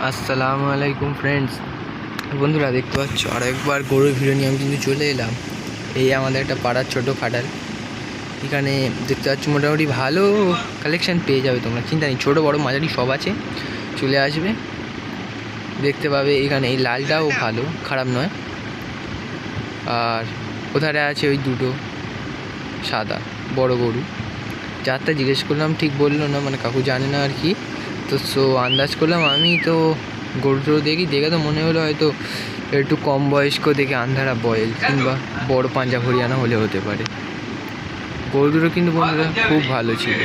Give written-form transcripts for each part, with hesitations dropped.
আসসালামু আলাইকুম ফ্রেন্ডস, বন্ধুরা দেখতে পাচ্ছ আর একবার গরুর ভিডিও নিয়ে আমি কিন্তু চলে এলাম। এই আমাদের একটা পাড়ার ছোটো খাটাল, এখানে দেখতে পাচ্ছ মোটামুটি ভালো কালেকশান পেয়ে যাবে তোমরা, চিন্তা নেই, ছোটো বড়ো মাঝারি সব আছে, চলে আসবে দেখতে পাবে। এখানে এই লালটাও ভালো, খারাপ নয়। আর কোথায় আছে ওই দুটো সাদা বড় গরু, যারটা জিজ্ঞেস করলাম ঠিক বললো না, মানে কাকু জানে না আর কি। তো আন্দাজ করলাম আমি, তো গরুটো দেখে তো মনে হলো হয়তো একটু কম বয়স্ক, দেখে আন্ধারা বয়েল কিংবা বড় পাঞ্জা হরিয়ানা হলে হতে পারে। গরু দুটো কিন্তু বন্ধুরা খুব ভালো ছিল,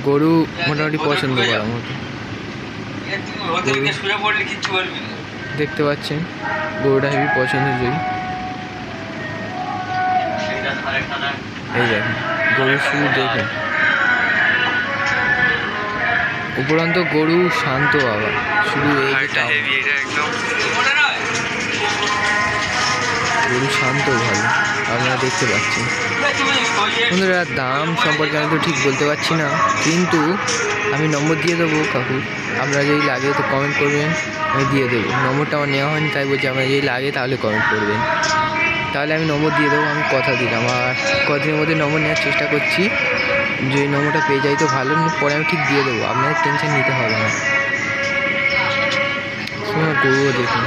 গরু মোটামুটি পছন্দ করার মতো। দেখতে পাচ্ছেন গরুটা হেবি পছন্দজয়ী। এই দেখেন গরু শুরু দেখেন, উপরন্ত গরু শান্ত, আবার শুধু গরু শান্ত ভালো, আপনারা দেখতে পাচ্ছেন। বন্ধুরা দাম সম্পর্কে আমি তো ঠিক বলতে পারছি না, কিন্তু আমি নম্বর দিয়ে দেবো কাকু, আপনারা যদি লাগে তো কমেন্ট করবেন, আমি দিয়ে দেবো। নম্বরটা আমার নেওয়া হয়নি, তাই বলছি আপনারা যদি লাগে তাহলে কমেন্ট করবেন, তাহলে আমি নম্বর দিয়ে দেবো। আমি কথা দিলাম, আর কদিনের মধ্যে নম্বর নেওয়ার চেষ্টা করছি, যদি নম্বরটা পেয়ে যাই তো ভালো, পরে আমি ঠিক দিয়ে দেবো, আপনাদের টেনশন নিতে হবে না। গরুও দেখুন,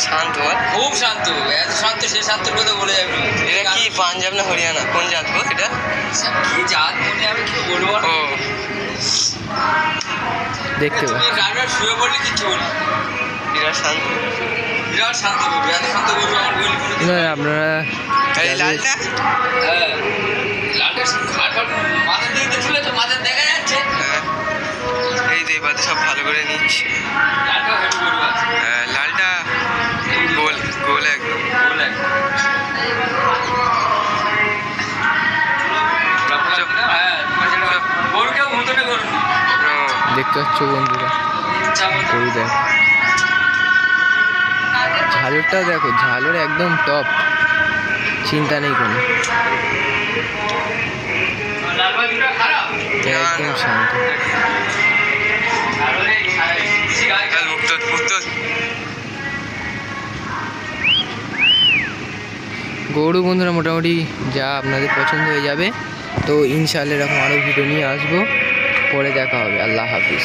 শান্ত, খুব শান্ত, এত শান্ত, সে শান্তর কথা বলে যাবে। এটা কি পাঞ্জাব না হরিয়ানা, কোন জাত গো এটা? কি জাত মনে আমি কি বলবো। ও দেখতে পাচ্ছি ড্রাইভার শুয়ে পড়লে কিছু বলি, বিরাট শান্ত, বিরাট শান্ত গরু, এত শান্ত গরু আমার বলি কোনো। আপনারা এই লালটা, হ্যাঁ লালটা ঘাট মাথার দিকে তুলে তো মাথার দেখা যাচ্ছে। এই যে বাদে সব ভালো করে নিচ্ছি। লালটা হেভি গরু আছে, লালটা গোল গোল একদম, গোল একদম। গরুটা মতনে গরু দেখতে পাচ্ছ বন্ধুরা, গরু দেখ, ঝালরটাও দেখো, ঝালর একদম টপ, চিন্তা নেই কোনো, একদম শান্ত। গরু বন্ধুরা মোটামুটি যা আপনাদের পছন্দ হয়ে যাবে। তো ইনশাআল্লাহ এরকম আরও ভিডিও নিয়ে আসবো, পরে দেখা হবে। আল্লাহ হাফিজ।